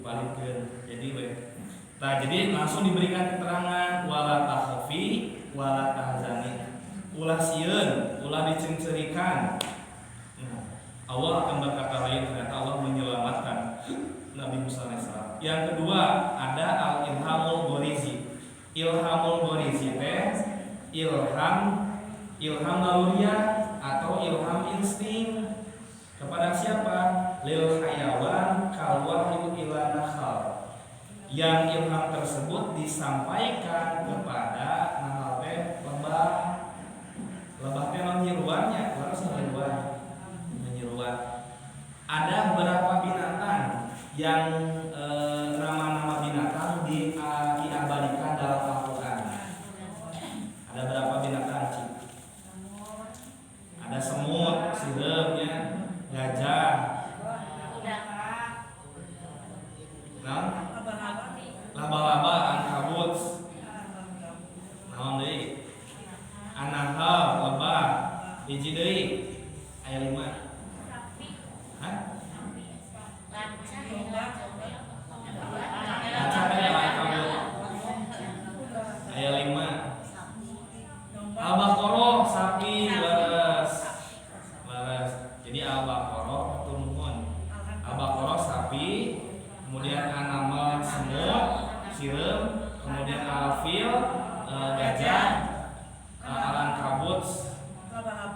dibalikin. Jadi langsung diberikan keterangan wala takhafi wala tahzani. Ulah sieun, ulah dicencerikan. Allah akan berkata lain, ternyata Allah menyelamatkan Nabi Musa alaihissalam. Yang kedua ada al-ilhamul ghorizi. Ilhamul ghorizi teh ilham naluriah atau ilham insting kepada siapa? Lil hayawan kal wahyu ila nakhal. Yang ilham tersebut disampaikan kepada nahal teh lebah. Lebah teh menyeruannya, harus menyeruan. Ada beberapa binatang yang nama-nama binatang diabadikan dalam Al-Quran. Ada berapa binatang? Ada semut, sirep, gajah, laba-laba, ankabut, naon deui? Anahal, lebah, hiji deui, aya 5. Hah? Aya 5. Al-Baqarah sapi laras. Jadi Al-Baqarah turun. Al-Baqarah sapi, kemudian An-Naml semut, sirem, kemudian Al-Fil gajah, Al-Ankabut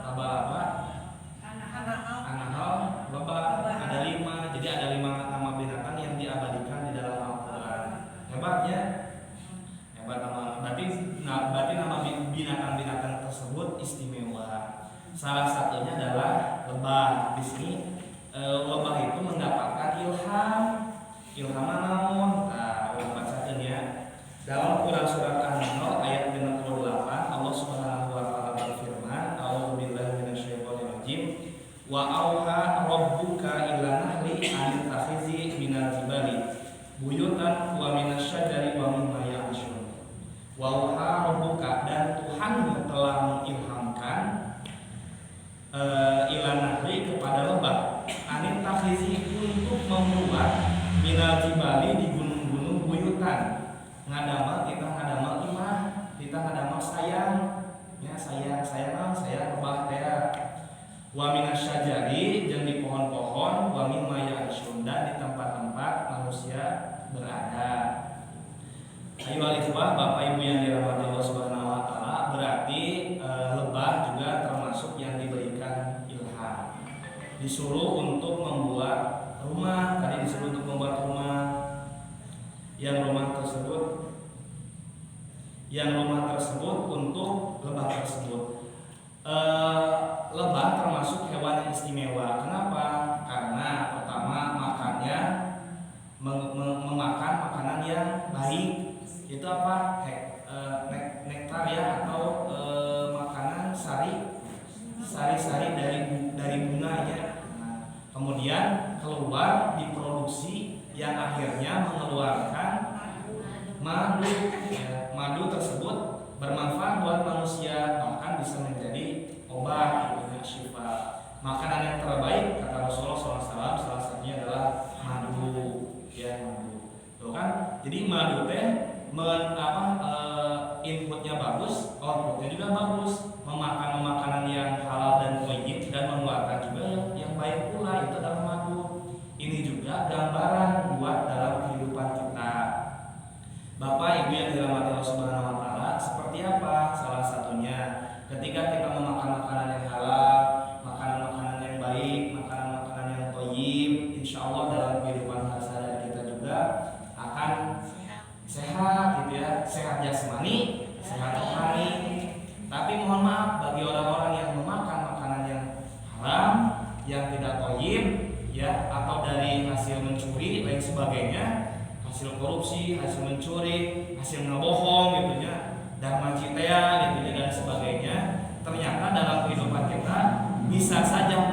laba-laba, An-Nahl lebah. Ada 5. Jadi ada 5 nama binatang yang diabadikan di dalam Al-Quran. Hebatnya. Berarti nama binatang-binatang tersebut istimewa. Salah satunya adalah lebah. Di sini lebah itu mendapatkan ilham. Ilham naon? Nah, bacakeun ya. Dalam Quran surat An-Nahl ayat 58 Allah Subhanahu wa taala berfirman, "A'udzubillahi minasyaitonir rajim. Wa auha rabbuka ila nahli an takhizi minal jibali buyutan wa minasyajari wa mimma ya'rishun." Wa auha rabbuka, dan Tuhanmu telah mengilhamkan ila nahli kepada lebah an takhizi untuk membuat minal jibali di gunung-gunung buyutan. Ngadamel kita ngadamel imah, kita ngadamel sayang, ya sayang lebah teh. Wa minasyajari, jeung di pohon-pohon, wa mimma ya'rishun, dan di tempat-tempat manusia berada. Ayo ikhwah, Bapak Ibu yang dirahmati Allah Subhanahu wa taala, berarti lebah juga termasuk yang diberikan ilham. Disuruh untuk membuat rumah, tadi disuruh untuk membuat rumah. Yang rumah tersebut untuk lebah tersebut. Lebah termasuk hewan yang istimewa. Kenapa? Karena pertama makannya memakan makanan yang baik. Itu apa? Nektar ya, atau makanan sari-sari dari bunganya. Nah, kemudian keluar diproduksi yang akhirnya mengeluarkan madu. Ya, madu tersebut bermanfaat buat manusia, bahkan bisa menjadi obat, syifa. Makanan yang terbaik kata Rasulullah SAW salah satunya adalah madu, ya madu. Tuh kan? Jadi madu teh inputnya bagus, outputnya juga bagus. Memakan makanan yang halal dan thayyib dan mengeluarkan juga yang baik pula, itu adalah madu. Ini juga gambaran buat dalam kehidupan kita. Bapak Ibu yang dirahmati Allah Subhanahu wa taala, seperti apa? Salah satunya ketika kita memakan makanan yang halal, makanan-makanan yang baik, makanan-makanan yang thayyib, insyaallah dalam kehidupan sehari-hari kita juga akan sehat gitu ya, sehat jasmani, sehat rohani. Tapi mohon maaf bagi orang-orang yang memakan makanan yang haram, yang tidak thayyib ya, atau dari hasil mencuri lain sebagainya, hasil korupsi, hasil mencuri, hasil ngebohong gitu ya, dharma citea gitu ya, dan sebagainya. Ternyata dalam kehidupan kita bisa saja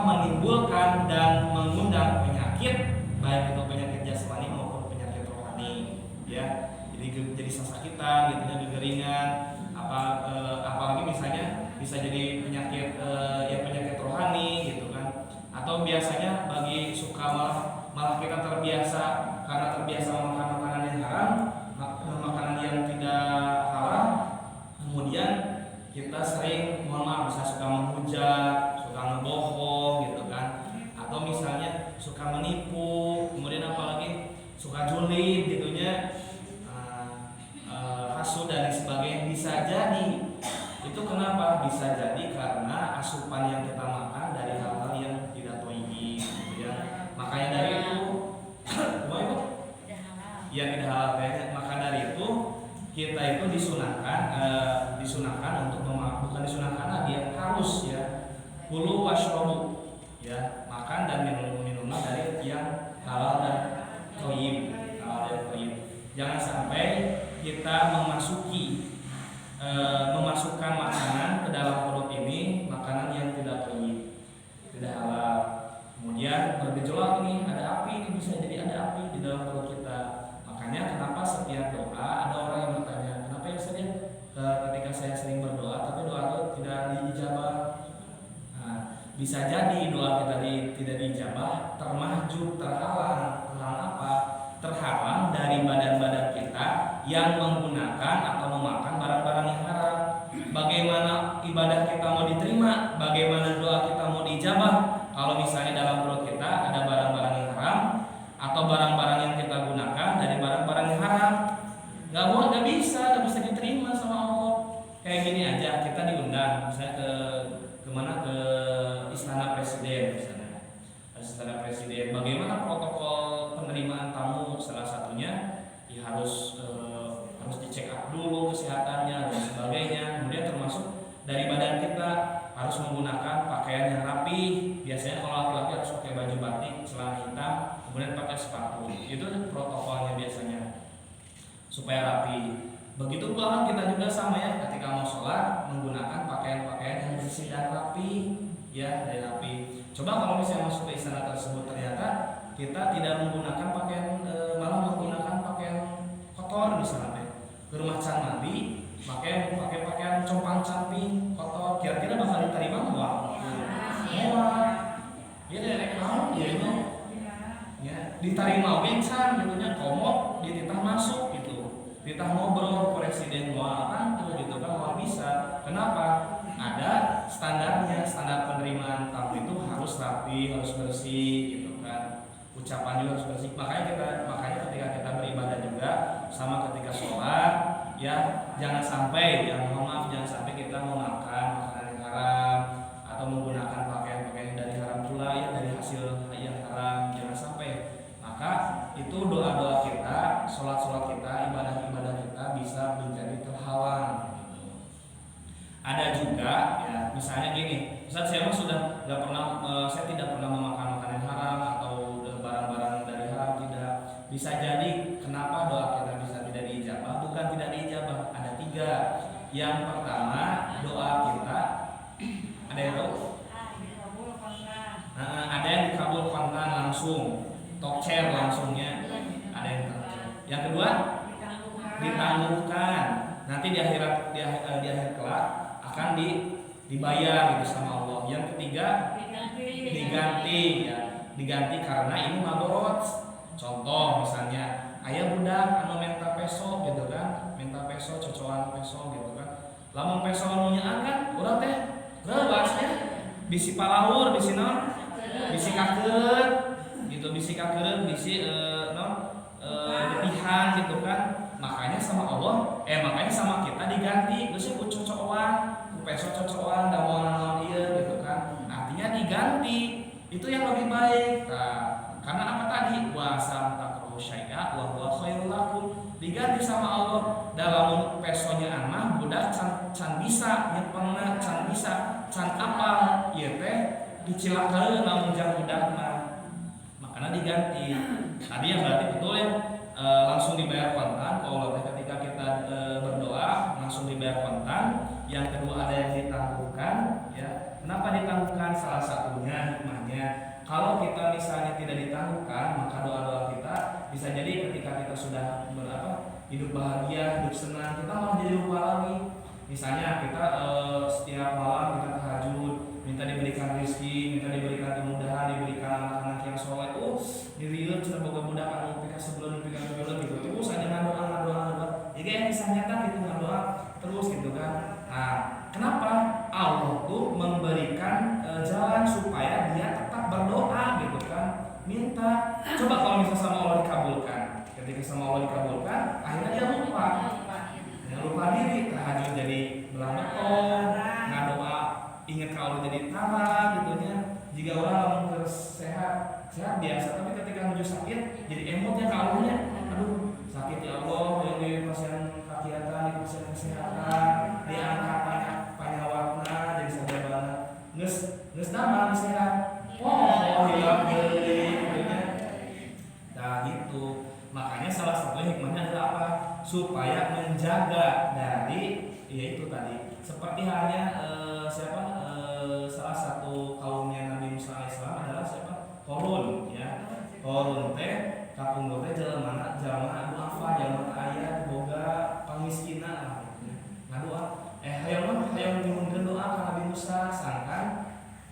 menimbulkan dan mengundang penyakit, baik itu penyakit jasmani maupun penyakit rohani ya. Jadi sasakitan gitu ya, kegeringan, apalagi misalnya bisa jadi penyakit rohani gitu kan. Atau biasanya bagi suka malah kita terbiasa karena asupan yang kita makan dari hal-hal yang tidak thayyib gitu ya. Makanya dari itu ya tidak halal kayaknya. Maka dari itu kita itu disunahkan untuk bukan disunahkan lagi ya, harus ya kulu washrobu ya, makan dan minumlah dari yang halal dan thayyib. Jangan sampai kita memasukkan makanan ke dalam perut ini, makanan yang tidak thayyib, tidak halal. Kemudian bergejolak nih, ada api nih, bisa jadi ada api di dalam perut kita. Makanya kenapa setiap doa ada orang yang bertanya, kenapa ya Ustaz ya ketika saya sering berdoa tapi doa itu tidak diijabah. Nah, bisa jadi doa kita tidak diijabah, termahjub, terhalang apa? Terhalang dari badan-badan kita yang menggunakan atau memakan barang-barang yang haram. Bagaimana ibadah kita mau diterima? Bagaimana doa kita mau diijabah? Kalau misalnya dalam perut kita ada barang-barang yang haram atau barang-barang yang kita gunakan dari barang-barang yang haram, nggak bisa diterima sama Allah. Kayak gini aja, kita diundang misalnya ke istana presiden misalnya. Istana presiden, bagaimana protokol penerimaan tamu? Salah satunya ya harus dicek up dulu kesehatannya dan sebagainya. Kemudian termasuk dari badan kita harus menggunakan pakaian yang rapi. Biasanya kalau laki-laki harus pakai baju batik, celana hitam, kemudian pakai sepatu. Itu protokolnya biasanya supaya rapi. Begitu pula kita juga sama ya, ketika mau sholat menggunakan pakaian-pakaian yang bersih dan rapi, ya dan rapi. Coba kalau misalnya masuk ke istana tersebut ternyata kita tidak menggunakan pakaian, malah menggunakan pakaian kotor misalnya. Ke rumah can mandi pakai pakaian compang camping kotor, kira-kira bakal diterima nggak? Ya dari kamu ya itu ya diterima wencan gitunya, komok dititah masuk gitu, dititah ngobrol presiden mau kan tuh gitu kan, mau bisa. Kenapa? Ada standarnya, standar penerimaan tamu itu harus rapi, harus bersih gitu kan, ucapan juga harus bersih. Makanya ketika kita beribadah juga sama ketika sholat ya, jangan sampai jangan sampai kita memakan makanan yang haram atau menggunakan pakaian dari haram pula ya, dari hasil yang haram, jangan sampai. Maka itu doa-doa kita, sholat kita, ibadah-ibadah kita bisa menjadi terhalang. Ada juga ya, misalnya gini, Ustaz saya sudah saya tidak pernah memakan makanan haram atau barang-barang dari haram, tidak. Bisa jadi kenapa doa kita bisa tidak diijabah? Bukan tidak diijabah, ada 3. Yang pertama, doa kita ada yang tahu? Ada yang dikabulkan langsung, tokcer langsungnya, ada yang tahu. Yang kedua, ditangguhkan. Nanti di akhir kelak akan dibayar gitu sama Allah. Yang ketiga, diganti karena ini madorot. Contoh misalnya aya budak anu menta peso gitu kan, menta peso cocokan peso gitu kan. Lamun peso anu nyaan kan urang teh bahasnya bisi palahur, bisi naon? Bisi kakeut gitu, bisi kakeut, bisi letihan gitu kan. Makanya sama Allah, makanya sama kita diganti, terus ku cocokan, ku peso cocokan, da mau naon ieu gitu kan. Artinya diganti. Itu yang lebih baik. Nah, karena apa tadi? Wa samtakru syai'a wa huwa khairul lakum. Diganti sama Allah. Dalam pesonya anak budak can bisa nyepengna, can bisa, can apal, ieu teh dicilakaeun lamun jang budakna. Makanya diganti. Tadi yang berarti betul ya, langsung dibayar kontan. Kalau ketika kita berdoa langsung dibayar kontan. Yang kedua ada yang ditangguhkan ya. Kenapa ditangguhkan? Salah satunya hikmahnya, kalau kita misalnya tidak ditangguhkan, maka doa-doa kita bisa jadi ketika kita sudah hidup bahagia, hidup senang, kita malah jadi lupa lagi. Misalnya kita setiap malam kita tahajud, minta diberikan rezeki, minta diberikan kemudahan, diberikan anak-anak yang soleh. Dirileun cenah boga budak anu pika sebelum pika sebelum gitu. Terus aja ngadoa. Jadi yang bisa nyata gitu ngadoa terus gitu kan. Nah, kenapa? Allah tuh memberikan jalan supaya dia tetap berdoa gitu kan. Minta. Coba kalau misalnya sama Allah dikabulkan. Ketika sama Allah dikabulkan, akhirnya dia lupa. Dia lupa diri, tahajud jadi belah beton, ngadoa ingat ingat kalau jadi tara gitu nya. Jika orang lamun terus sehat biasa, tapi ketika menuju sakit jadi emotnya kalaunya. Aduh, sakit ya Allah, yang di pasien kakiatan, di pasien kesehatan, diangkat panyawatna jadi sajabana. Geus damang sehat. Oh, hilang deui gitu nya. Nah, gitu. Makanya salah satu hikmahnya adalah apa? Supaya menjaga dari yaitu tadi seperti halnya salah satu kaumnya Nabi Musa alaihissalam adalah siapa? Korun ya. Korun teh kapungkur teh jelema duafa jalma aya boga pamiskinan lah gitu. Ngadoa hayang nyuhunkeun doa ka Nabi Musa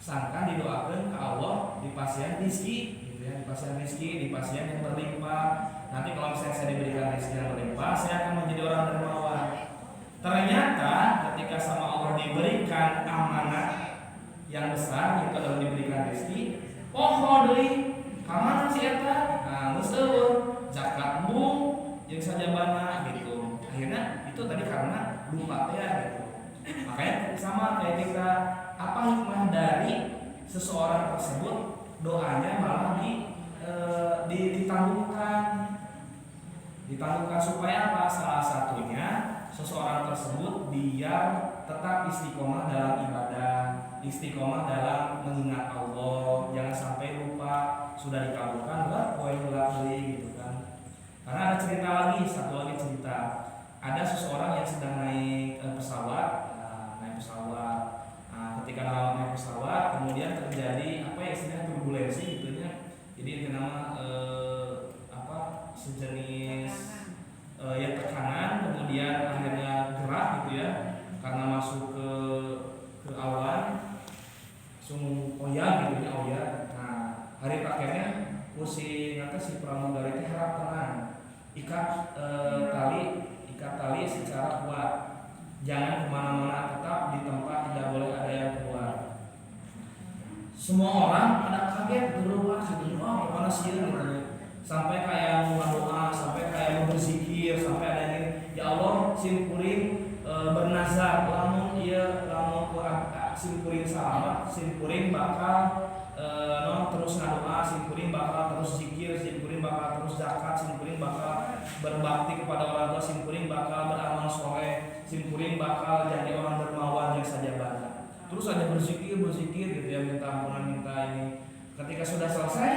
sangkan didoakeun ka Allah di pasien rezeki gitu ya, di pasien rezeki, di pasien yang berlimpah. Nanti kalau misalnya saya diberikan rezeki yang berlimpah, saya akan menjadi orang dermawan. Ternyata ketika sama Allah diberikan amanat yang besar, itu adalah diberikan rezeki, deui ka mana si eta? Nah, geus eueuh zakat embung jeung sajabana gitu. Akhirnya itu tadi karena lupa ya gitu. Makanya sama kayak kita, apa hikmah dari seseorang tersebut doanya malah ditanggungkan supaya apa? Salah satunya seseorang tersebut biar tetap istiqomah dalam ibadah, istiqomah dalam mengingat Allah, jangan sampai lupa sudah dikabulkan poin gitu kan. Karena ada cerita lagi, satu lagi cerita, ada seseorang yang sedang naik pesawat. Ketika naik pesawat kemudian terjadi apa ya istilahnya turbulensi gitunya. Jadi itu nama sejenis yang tekanan, kemudian akhirnya gerak gitu ya, karena masuk ke awan langsung oyak gitu ya, oyak. Nah, hari terakhirnya si pramugari itu harap tenang, ikat tali secara kuat, jangan kemana-mana, tetap di tempat, tidak boleh ada yang keluar. Semua orang pada kaget keluar gitu, mana sih gitu. Sampai kayak mau doa, sampai kayak mau berzikir, sampai ada yang ya Allah simkuring bernazar, lamun simkuring sahabat, simkuring bakal terus ngadoa, simkuring bakal terus zikir, simkuring bakal terus zakat, simkuring bakal berbakti kepada orang tua, simkuring bakal beramal soleh, simkuring bakal jadi orang dermawan yang sajabana. Terus ada berzikir gitu ya, minta ampunan, minta ini. Ketika sudah selesai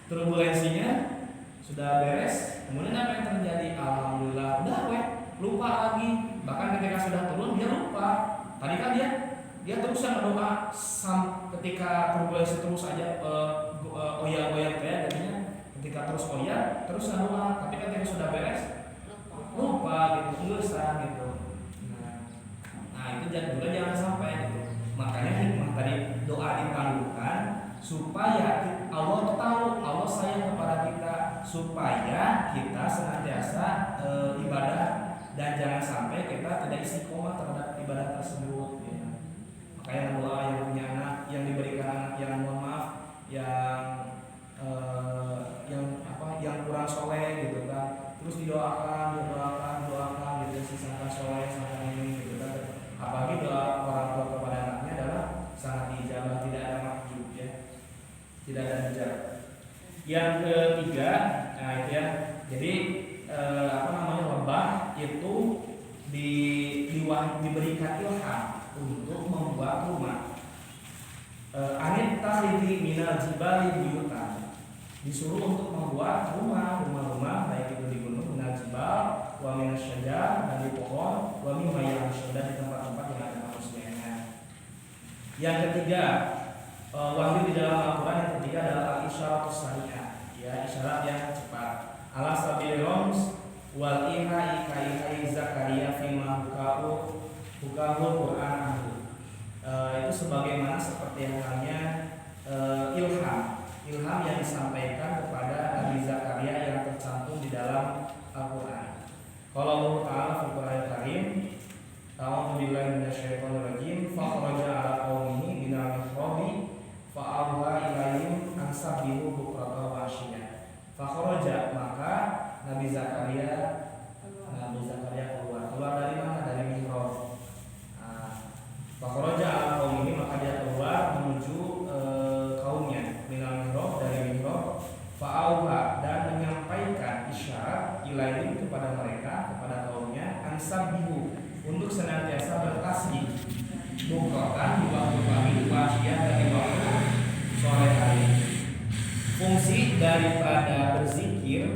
turbulensinya, sudah beres, kemudian apa yang terjadi? Alhamdulillah, udah lupa lagi. Bahkan ketika sudah turun dia lupa. Tadi kan dia terus berdoa ketika turbulensi terus aja oyak-oyak ya, jadinya ketika terus oyak terus doa. Tapi ketika sudah beres lupa gitu, urusan gitu. Nah itu jangan sampai gitu. Makanya hikmah tadi doa ditangguhkan supaya Allah tahu Allah sayang kepada kita, supaya kita senantiasa ibadah dan jangan sampai kita tidak istiqomah terhadap ibadah tersebut ya. Makanya doa yang punya anak, yang diberikan anak yang mohon maaf yang kurang soleh gitu kan, terus didoakan gitu, sisanya soleh sama ini gitu kan. Apalagi doa orang tua kepada anaknya adalah sangat diijabah, tidak ada makjub ya, tidak ada hijab. Yang ketiga, nah itu ya, jadi lebah itu diberikan ilham untuk membuat rumah. Anit tahribi minal jibali buyutan, disuruh untuk membuat rumah baik itu di gunung, minal jibal, wa minas syajar, dan di pohon, wa mimma yakhsha, di tempat-tempat yang ada manusianya. Yang ketiga, wahyu di dalam Al-Quran yang ketiga adalah al-isyaratus sariyah, ya, isyarat yang cepat. Ala sabil roms wal ihai kai Zakaria fima hukahul Quran anhu. Itu sebagaimana seperti halnya ilham yang disampaikan kepada Nabi Zakaria yang tercantum di dalam Al-Quran. Kalau Allah Ta'ala fil Qur'anil Karim, a'udzu billahi minasyaitonir rajim, fa kharaja 'ala qaumihi minal mihrab fa awha ilaihim an sabbihu bukratan wa 'ashiyyan. Fa kharaja, maka Nabi Zakaria keluar dari mana? Dari mihrab. Fa kharaja 'ala qaumihi, maka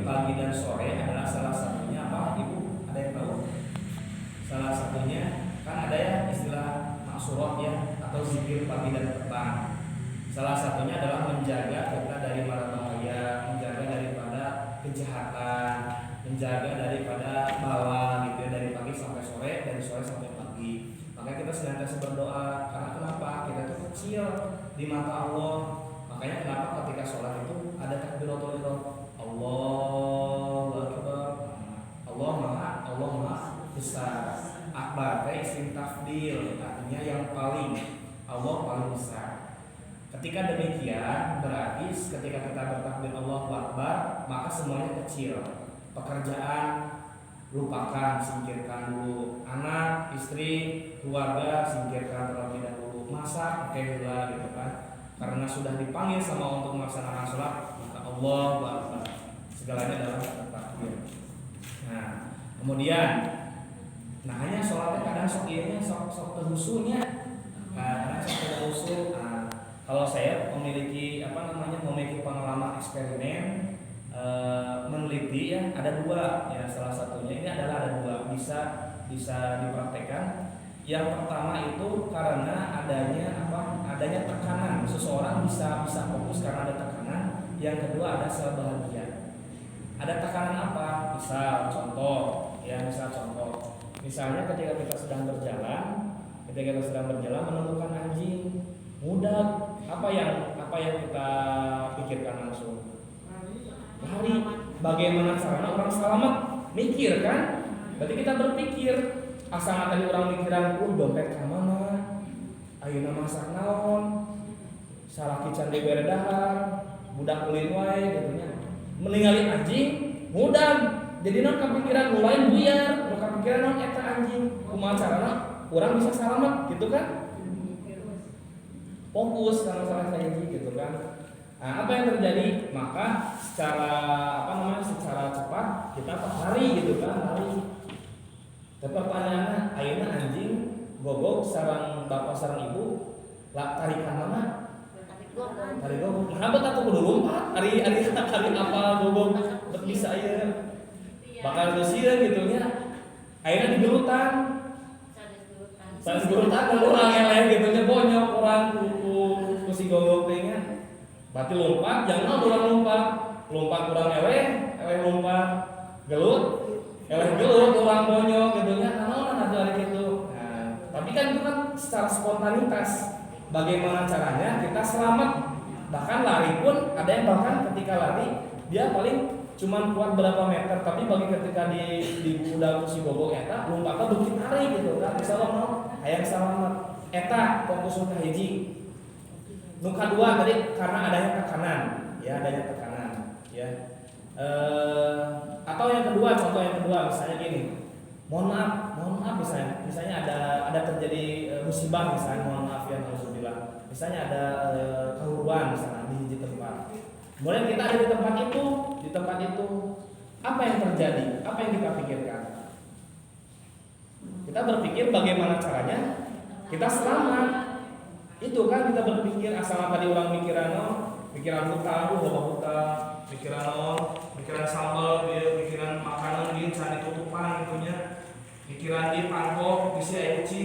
pagi dan sore adalah salah satunya apa Ibu? Ada yang tahu? Salah satunya kan ada ya istilah maksurot ya, atau zikir pagi dan petang. Salah satunya adalah menjaga kita dari mara bahaya, menjaga daripada kejahatan, menjaga daripada bala gitu ya, dari pagi sampai sore, dari sore sampai pagi. Makanya kita senantiasa berdoa. Karena kenapa? Kita itu kecil di mata Allah. Makanya kenapa ketika sholat itu ada takbiratul ihram, Allahu Akbar, Allah maha besar. Akbar isim tafdil, artinya yang paling, Allah paling besar. Ketika demikian berarti ketika kita bertakbir Allahu Akbar, maka semuanya kecil. Pekerjaan lupakan, singkirkan dulu. Anak, istri, keluarga singkirkan terlebih dahulu. Masak pakai gula gitu kan. Karena sudah dipanggil sama untuk melaksanakan sholat, maka Allahu Akbar. Segalanya adalah takbir. Nah, kemudian hanya sholatnya kadang sok ianya sok terhusunya. Kadang sok terhusu. Kalau saya memiliki pengalaman eksperimen meneliti ya, ada dua ya, salah satunya ini adalah ada dua bisa dipraktekkan. Yang pertama itu karena adanya tekanan, seseorang bisa fokus karena ada tekanan. Yang kedua ada sel bahagia. Ada tekanan apa? Misal contoh. Misalnya ketika kita sedang berjalan menemukan anjing mudah, apa yang kita pikirkan langsung? Lari. Bagaimana caranya orang selamat? Mikir kan? Berarti kita berpikir. Asal tadi orang mikiran, dompet ka mana? Ayeuna masak naon? Salaki can dibere dahar, budak ulin wae gitu nya. Meningali anjing mudah. Jadi kepikiran mulai buyar, kepikiran non eta anjing. Kumaha carana urang bisa selamat gitu kan? Fokus sama saya gitu kan. Nah, apa yang terjadi? Maka secara cepat kita lari gitu kan, lari. Tapi pertanyaannya, ayeuna anjing gogok sareng bapak sareng ibu, tarikan mana? Tarik gogok. Nah, betul kudu lompat. Ari apa gogok bisa aya. Bakal dosieun gitu nya. Ayeuna digelutan. Sanes gelutan urang eleh gitu nya, bonyok urang ku si gogok teh nya. Berarti lompat, jangan urang lompat urang eleh lompat, gelut urang bonyok gitu nya. Naon atuh ari kitu. Nah, tapi kan itu kan secara spontanitas. Bagaimana caranya kita selamat? Bahkan lari pun ada yang bahkan ketika lari dia paling cuman kuat berapa meter, tapi bagi ketika di udah si gogok eta lompatnya bukit lari gitu kan. Misalnya mau hayang selamat eta fokus ka hiji. Nu kadua tadi karena adanya tekanan ya. Atau yang kedua, contoh yang kedua misalnya gini. Mohon maaf misalnya ada terjadi musibah misalnya, mohon maaf ya alhamdulillah. Misalnya ada kehuruan misalnya di tempat. Kemudian kita ada di tempat itu, apa yang terjadi? Apa yang kita pikirkan? Kita berpikir bagaimana caranya kita selamat. Itu kan kita berpikir, asal tadi orang pikiran hutang, pikiran sambal, pikiran makanan di can ditutupan gitunya, pikiran di pangkok bisa kucing.